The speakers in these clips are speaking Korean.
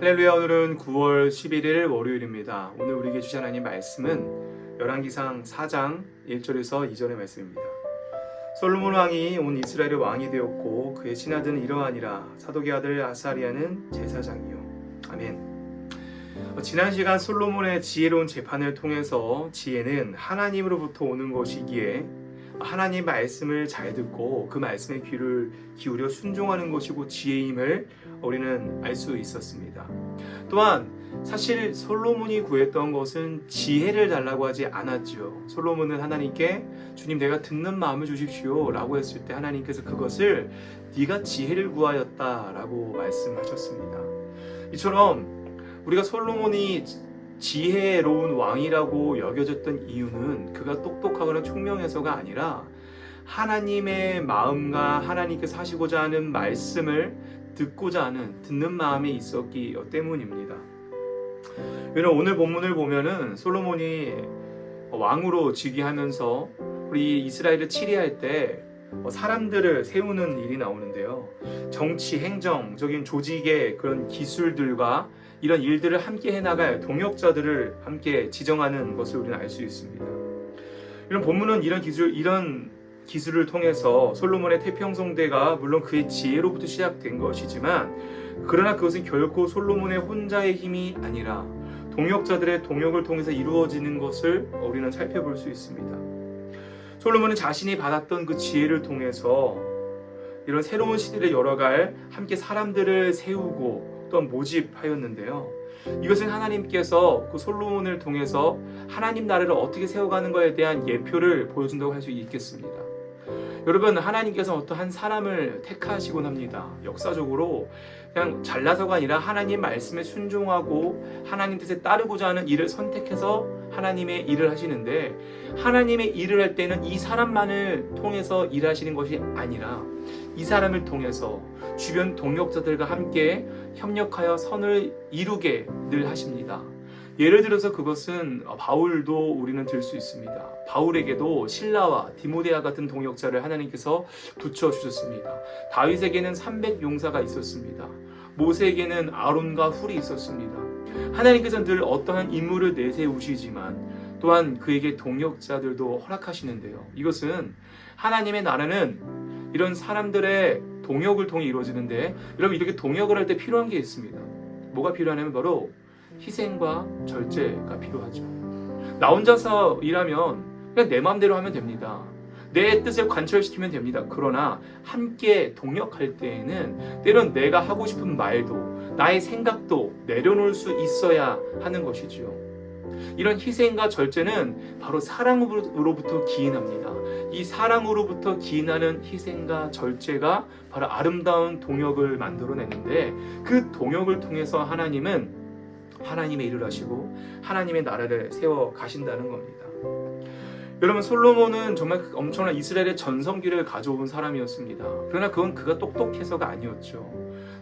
할렐루야. 오늘은 9월 11일 월요일입니다. 오늘 우리에게 주신 하나님 말씀은 열왕기상 4장 1절에서 2절의 말씀입니다. 솔로몬 왕이 온 이스라엘의 왕이 되었고 그의 신하들은 이러하니라. 사독의 아들 아사리아는 제사장이요. 아멘. 지난 시간 솔로몬의 지혜로운 재판을 통해서 지혜는 하나님으로부터 오는 것이기에 하나님 말씀을 잘 듣고 그 말씀에 귀를 기울여 순종하는 것이고 지혜임을 우리는 알 수 있었습니다. 또한 사실 솔로몬이 구했던 것은 지혜를 달라고 하지 않았죠. 솔로몬은 하나님께 주님 내가 듣는 마음을 주십시오 라고 했을 때 하나님께서 그것을 네가 지혜를 구하였다 라고 말씀하셨습니다. 이처럼 우리가 솔로몬이 지혜로운 왕이라고 여겨졌던 이유는 그가 똑똑하거나 총명해서가 아니라 하나님의 마음과 하나님께서 하시고자 하는 말씀을 듣고자 하는 듣는 마음이 있었기 때문입니다. 여러분, 오늘 본문을 보면은 솔로몬이 왕으로 즉위하면서 우리 이스라엘을 치리할 때 사람들을 세우는 일이 나오는데요. 정치, 행정적인 조직의 그런 기술들과 이런 일들을 함께 해나갈 동역자들을 함께 지정하는 것을 우리는 알 수 있습니다. 이런 본문은 이런 기술을 통해서 솔로몬의 태평성대가 물론 그의 지혜로부터 시작된 것이지만 그러나 그것은 결코 솔로몬의 혼자의 힘이 아니라 동역자들의 동역을 통해서 이루어지는 것을 우리는 살펴볼 수 있습니다. 솔로몬은 자신이 받았던 그 지혜를 통해서 이런 새로운 시대를 열어갈 함께 사람들을 세우고 또한 모집하였는데요. 이것은 하나님께서 그 솔로몬을 통해서 하나님 나라를 어떻게 세워가는 것에 대한 예표를 보여준다고 할 수 있겠습니다. 여러분, 하나님께서 어떤 한 사람을 택하시곤 합니다. 역사적으로 그냥 잘나서가 아니라 하나님 말씀에 순종하고 하나님 뜻에 따르고자 하는 일을 선택해서 하나님의 일을 하시는데 하나님의 일을 할 때는 이 사람만을 통해서 일하시는 것이 아니라 이 사람을 통해서 주변 동역자들과 함께 협력하여 선을 이루게 늘 하십니다. 예를 들어서 그것은 바울도 우리는 들 수 있습니다. 바울에게도 실라와 디모데와 같은 동역자를 하나님께서 붙여주셨습니다. 다윗에게는 300용사가 있었습니다. 모세에게는 아론과 훌이 있었습니다. 하나님께서는 늘 어떠한 인물을 내세우시지만 또한 그에게 동역자들도 허락하시는데요. 이것은 하나님의 나라는 이런 사람들의 동역을 통해 이루어지는데 여러분, 이렇게 동역을 할 때 필요한 게 있습니다. 뭐가 필요하냐면 바로 희생과 절제가 필요하죠. 나 혼자서 일하면 그냥 내 마음대로 하면 됩니다. 내 뜻을 관철시키면 됩니다. 그러나 함께 동역할 때에는 때론 내가 하고 싶은 말도 나의 생각도 내려놓을 수 있어야 하는 것이지요. 이런 희생과 절제는 바로 사랑으로부터 기인합니다. 이 사랑으로부터 기인하는 희생과 절제가 바로 아름다운 동역을 만들어내는데 그 동역을 통해서 하나님은 하나님의 일을 하시고 하나님의 나라를 세워 가신다는 겁니다. 여러분, 솔로몬은 정말 엄청난 이스라엘의 전성기를 가져온 사람이었습니다. 그러나 그건 그가 똑똑해서가 아니었죠.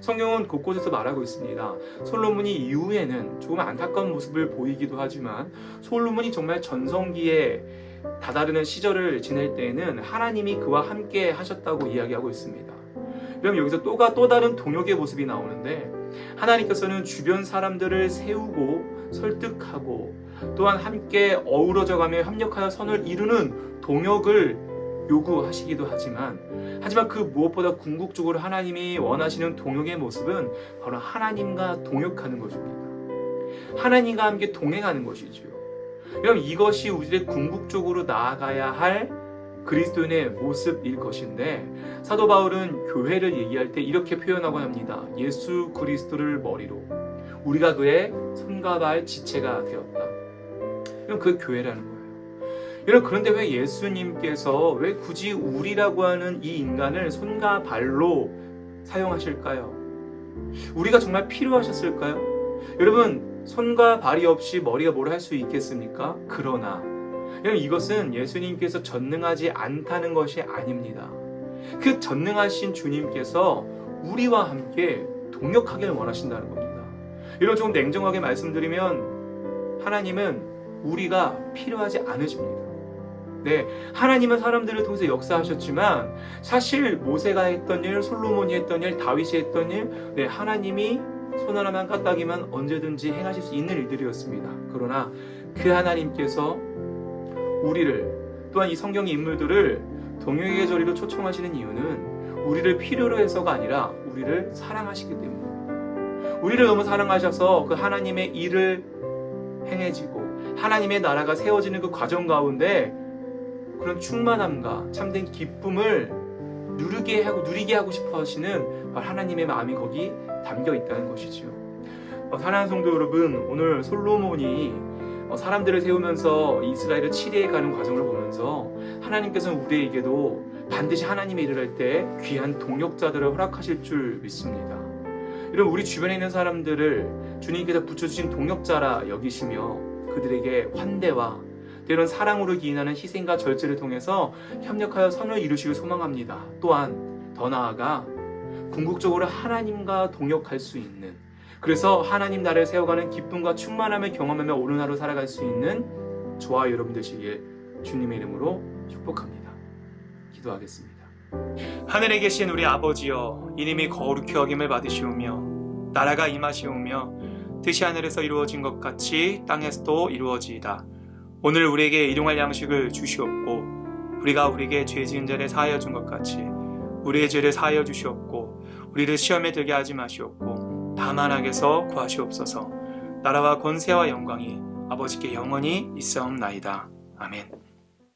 성경은 곳곳에서 말하고 있습니다. 솔로몬이 이후에는 조금 안타까운 모습을 보이기도 하지만 솔로몬이 정말 전성기에 다다르는 시절을 지낼 때에는 하나님이 그와 함께 하셨다고 이야기하고 있습니다. 그럼 여기서 또 다른 동역의 모습이 나오는데 하나님께서는 주변 사람들을 세우고 설득하고 또한 함께 어우러져가며 협력하여 선을 이루는 동역을 요구하시기도 하지만 그 무엇보다 궁극적으로 하나님이 원하시는 동역의 모습은 바로 하나님과 동역하는 것입니다. 하나님과 함께 동행하는 것이지요. 여러분, 이것이 우리의 궁극적으로 나아가야 할 그리스도인의 모습일 것인데 사도 바울은 교회를 얘기할 때 이렇게 표현하고 합니다. 예수 그리스도를 머리로 우리가 그의 손과 발 지체가 되었다. 이건 그 교회라는 거예요. 여러분, 그런데 왜 예수님께서 왜 굳이 우리라고 하는 이 인간을 손과 발로 사용하실까요? 우리가 정말 필요하셨을까요? 여러분, 손과 발이 없이 머리가 뭘 할 수 있겠습니까? 그러나 여러분, 이것은 예수님께서 전능하지 않다는 것이 아닙니다. 그 전능하신 주님께서 우리와 함께 동역하기를 원하신다는 겁니다. 여러분, 조금 냉정하게 말씀드리면 하나님은 우리가 필요하지 않으십니다. 네, 하나님은 사람들을 통해서 역사하셨지만 사실 모세가 했던 일, 솔로몬이 했던 일, 다윗이 했던 일, 하나님이 손 하나만 까딱이면 언제든지 행하실 수 있는 일들이었습니다. 그러나 그 하나님께서 우리를, 또한 이 성경의 인물들을 동역의 저리로 초청하시는 이유는 우리를 필요로 해서가 아니라 우리를 사랑하시기 때문입니다. 우리를 너무 사랑하셔서 그 하나님의 일을 행해지고 하나님의 나라가 세워지는 그 과정 가운데 그런 충만함과 참된 기쁨을 누리게 하고 싶어 하시는 하나님의 마음이 거기 담겨 있다는 것이죠. 사랑하는 성도 여러분, 오늘 솔로몬이 사람들을 세우면서 이스라엘을 치리해 가는 과정을 보면서 하나님께서는 우리에게도 반드시 하나님의 일을 할 때 귀한 동역자들을 허락하실 줄 믿습니다. 이런 우리 주변에 있는 사람들을 주님께서 붙여주신 동역자라 여기시며 그들에게 환대와 때론 사랑으로 기인하는 희생과 절제를 통해서 협력하여 선을 이루시길 소망합니다. 또한 더 나아가 궁극적으로 하나님과 동역할 수 있는, 그래서 하나님 나라를 세워가는 기쁨과 충만함을 경험하며 오늘 하루 살아갈 수 있는 저와 여러분 되시길 주님의 이름으로 축복합니다. 기도하겠습니다. 하늘에 계신 우리 아버지여, 이름이 거룩히 여김을 받으시오며 나라가 임하시오며 뜻이 하늘에서 이루어진 것 같이 땅에서도 이루어지이다. 오늘 우리에게 일용할 양식을 주시옵고 우리가 우리에게 죄 지은 자를 사하여 준 것 같이 우리의 죄를 사하여 주시옵고 우리를 시험에 들게 하지 마시옵고 다만 악에서 구하시옵소서. 나라와 권세와 영광이 아버지께 영원히 있사옵나이다. 아멘.